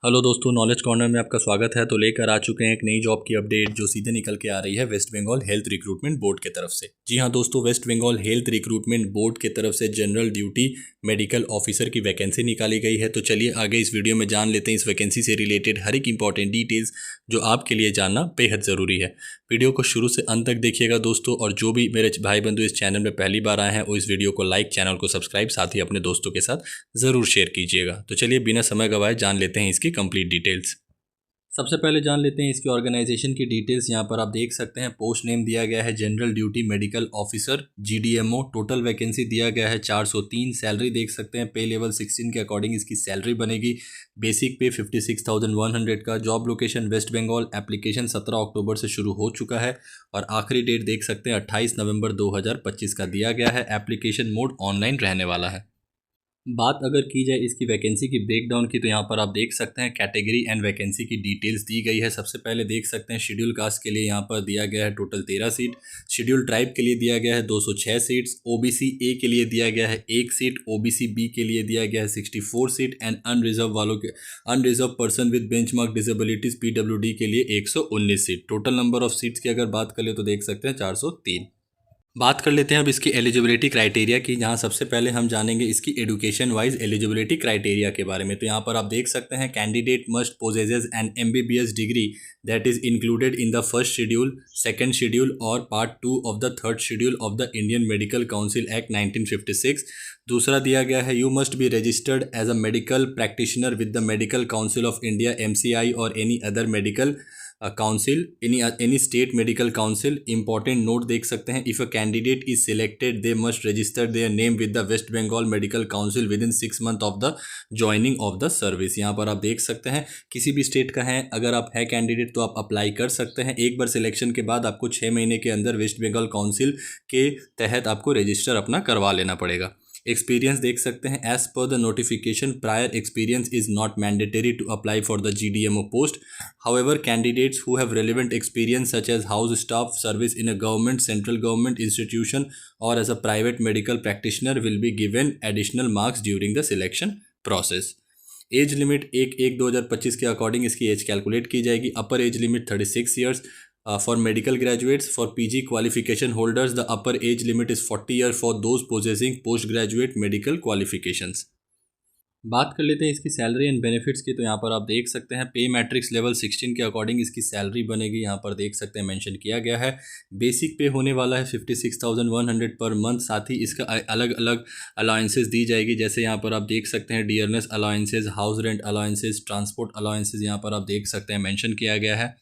Hello दोस्तों, knowledge corner में आपका स्वागत है। तो लेकर आ चुके हैं एक नई जॉब की अपडेट जो सीधे निकल के आ रही है West Bengal Health Recruitment Board की तरफ से। जी हाँ दोस्तों, West Bengal Health Recruitment Board की तरफ से जनरल ड्यूटी मेडिकल ऑफिसर की वैकेंसी निकाली गई है। तो चलिए आगे इस वीडियो में जान लेते हैं इस वैकेंसी से रिलेटेड हर एक इंपॉर्टेंट डिटेल्स जो आपके लिए जानना बेहद ज़रूरी है। वीडियो को शुरू से अंत तक देखिएगा दोस्तों, और जो भी मेरे भाई बंधु इस चैनल में पहली बार आए हैं वो इस वीडियो को लाइक, चैनल को सब्सक्राइब, साथ ही अपने दोस्तों के साथ ज़रूर शेयर कीजिएगा। तो चलिए बिना समय गवाए जान लेते हैं इसकी कंप्लीट डिटेल्स। सबसे पहले जान लेते हैं इसकी ऑर्गेनाइजेशन की डिटेल्स। यहाँ पर आप देख सकते हैं पोस्ट नेम दिया गया है general duty medical officer GDMO। Total vacancy दिया गया है 403। सैलरी देख सकते हैं पे लेवल 16 के अकॉर्डिंग इसकी सैलरी बनेगी। बेसिक पे 56,100 का। Job location West Bengal. Application 17 अक्टूबर से शुरू हो चुका है और आखिरी डेट देख सकते हैं 28 नवंबर 2025 का दिया गया है। एप्लीकेशन मोड ऑनलाइन रहने वाला है। बात अगर की जाए इसकी वैकेंसी की ब्रेकडाउन की, तो यहाँ पर आप देख सकते हैं कैटेगरी एंड वैकेंसी की डिटेल्स दी गई है। सबसे पहले देख सकते हैं शेड्यूल कास्ट के लिए यहाँ पर दिया गया है टोटल 13 सीट। शेड्यूल ट्राइब के लिए दिया गया है 206 सीट्स। OBC A के लिए दिया गया है 1 सीट। OBC B के लिए दिया गया है 64 seat. And unreserved person with benchmark disabilities PWD के लिए 119 seat. Total number of seats की अगर बात करें तो देख सकते हैं 403। बात कर लेते हैं अब इसकी एलिजिबिलिटी क्राइटेरिया की, जहां सबसे पहले हम जानेंगे इसकी एजुकेशन वाइज एलिजिबिलिटी क्राइटेरिया के बारे में। तो यहाँ पर आप देख सकते हैं candidate must possesses an MBBS degree that is included in the first schedule, second schedule और part 2 of the third schedule of the Indian medical council act 1956। दूसरा दिया गया है you must be registered as a medical practitioner with the medical council of India MCI और any other medical council, any state medical council. Important note देख सकते हैं, if a candidate is selected they must register their name with the West Bengal Medical Council within 6 month of the joining of the service. यहाँ पर आप देख सकते हैं किसी भी स्टेट का है, अगर आप है कैंडिडेट तो आप अप्लाई कर सकते हैं। एक बार सिलेक्शन के बाद आपको 6 महीने के अंदर वेस्ट बंगाल काउंसिल के तहत आपको रजिस्टर अपना करवा लेना पड़ेगा। एक्सपीरियंस देख सकते हैं, as per the notification prior experience is not mandatory to apply for the GDMO post. However, candidates who have relevant experience such as house staff service in a government, central government institution or as a private medical practitioner will be given additional marks during the selection process. Age limit 1/1/2025 के according इसकी age calculate की जाएगी। अपर age limit 36 years for medical graduates. For PG qualification holders the upper age limit is 40 year for those possessing post graduate medical qualifications. बात कर लेते हैं इसकी salary and benefits की। तो यहाँ पर आप देख सकते हैं पे मैट्रिक्स लेवल 16 के अकॉर्डिंग इसकी सैलरी बनेगी। यहाँ पर देख सकते हैं मेंशन किया गया है। बेसिक पे होने वाला है 56,100 पर मंथ। साथ ही इसका अलग अलग अलाउंसेस दी जाएगी, जैसे यहाँ पर आप देख सकते हैं dearness allowances, house rent allowances, transport allowances यहाँ पर आप देख सकते हैं मेंशन किया गया है।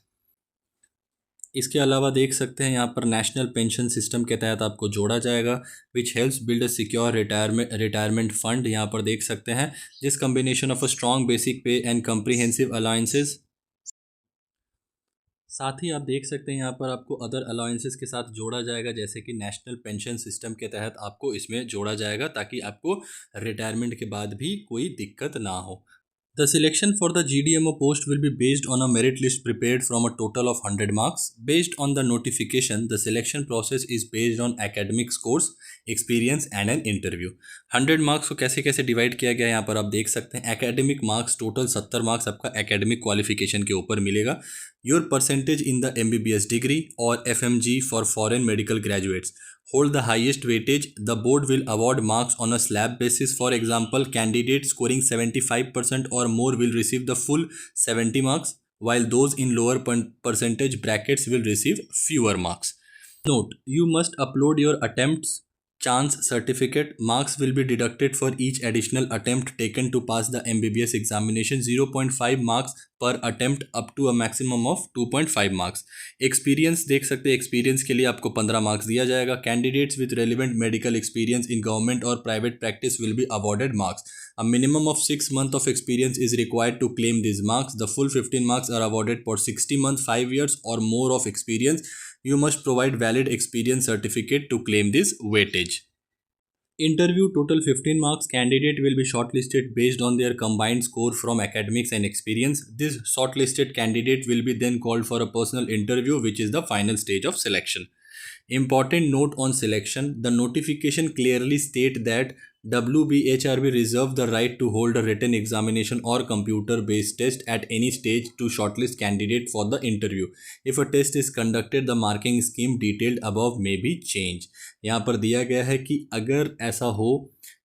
इसके अलावा देख सकते हैं यहाँ पर नेशनल पेंशन सिस्टम के तहत आपको जोड़ा जाएगा which helps build a secure retirement fund. यहाँ पर देख सकते हैं this combination of a strong basic पे एंड कम्प्रीहेंसिव अलाउंसेस। साथ ही आप देख सकते हैं यहाँ पर आपको अदर अलाउंसेस के साथ जोड़ा जाएगा, जैसे कि नेशनल पेंशन सिस्टम के तहत आपको इसमें जोड़ा जाएगा ताकि आपको रिटायरमेंट के बाद भी कोई दिक्कत ना हो। The selection for the GDMO post will be based on a merit list prepared from a total of 100 marks. Based on the notification, the selection process is based on academic scores, experience and an interview. 100 marks को कैसे कैसे divide किया गया है यहाँ पर आप देख सकते हैं। एकेडमिक मार्क्स टोटल 70 मार्क्स आपका एकेडमिक क्वालिफिकेशन के ऊपर मिलेगा। Your percentage in the MBBS degree और FMG for foreign medical graduates hold the highest weightage. The board will award marks on a slab basis. For example, candidates scoring 75% or more will receive the full 70 marks, while those in lower percentage brackets will receive fewer marks. Note: you must upload your attempts chance certificate. Marks will be deducted for each additional attempt taken to pass the MBBS examination. 0.5 marks per attempt up to a maximum of 2.5 marks. Experience देख सकते हैं, experience के लिए आपको 15 marks दिया जाएगा। Candidates with relevant medical experience in government और private practice will be awarded marks. A minimum of 6 months of experience is required to claim these marks. The full 15 marks are awarded for 60 months, 5 years or more of experience. You must provide valid experience certificate to claim this weightage. Interview total 15 marks. Candidate will be shortlisted based on their combined score from academics and experience. This shortlisted candidate will be then called for a personal interview, which is the final stage of selection. Important note on selection: the notification clearly state that WBHRB reserve the right to hold a written examination or computer-based test at any stage to shortlist candidate for the interview. If a test is conducted, the marking scheme detailed above may be changed. यहाँ पर दिया गया है कि अगर ऐसा हो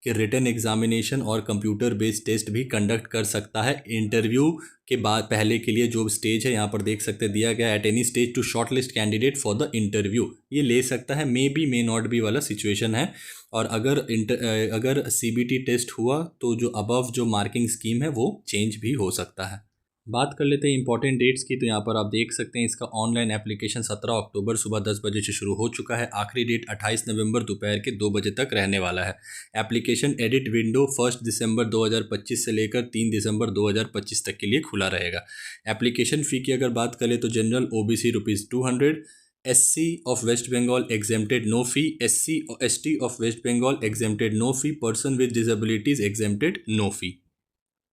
कि रिटन एग्जामिनेशन और कंप्यूटर बेस्ड टेस्ट भी कंडक्ट कर सकता है इंटरव्यू के बाद, पहले के लिए जो स्टेज है यहाँ पर देख सकते दिया गया at any stage to shortlist candidate for the interview, ये ले सकता है, may be may not be वाला सिचुएशन है। और अगर CBT टेस्ट हुआ तो जो अबव जो मार्किंग स्कीम है वो चेंज भी हो सकता है। बात कर लेते हैं इंपॉर्टेंट डेट्स की, तो यहाँ पर आप देख सकते हैं इसका ऑनलाइन एप्लीकेशन 17 अक्टूबर सुबह 10 बजे से शुरू हो चुका है। आखिरी डेट 28 नवंबर दोपहर के 2 बजे तक रहने वाला है। एप्लीकेशन एडिट विंडो 1 दिसंबर 2025 से लेकर 3 दिसंबर 2025 तक के लिए खुला रहेगा। एप्लीकेशन फ़ी की अगर बात करें तो general OBC ₹200, SC of West Bengal exempted no fee, SC और ST of West Bengal exempted no fee, person with disabilities exempted no fee.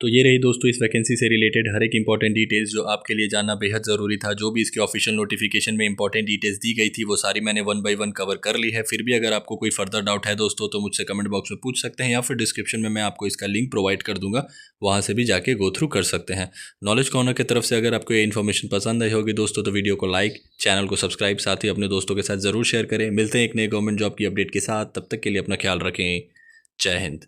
तो ये रही दोस्तों इस वैकेंसी से रिलेटेड हर एक इंपॉर्टेंट डिटेल्स जो आपके लिए जानना बेहद ज़रूरी था। जो भी इसके ऑफिशियल नोटिफिकेशन में इंपॉर्टेंट डिटेल्स दी गई थी वो सारी मैंने 1 बाय 1 कवर कर ली है। फिर भी अगर आपको कोई फर्दर डाउट है दोस्तों तो मुझसे कमेंट बॉक्स में पूछ सकते हैं, या फिर डिस्क्रिप्शन में मैं आपको इसका लिंक प्रोवाइड कर दूंगा, वहाँ से भी जाके गो थ्रू कर सकते हैं। नॉलेज कॉर्नर की तरफ से अगर आपको ये इन्फॉर्मेशन पसंद आई होगी दोस्तों तो वीडियो को लाइक, चैनल को सब्सक्राइब, साथ ही अपने दोस्तों के साथ ज़रूर शेयर करें। मिलते हैं एक नए गवर्नमेंट जॉब की अपडेट के साथ, तब तक के लिए अपना ख्याल रखें। जय हिंद।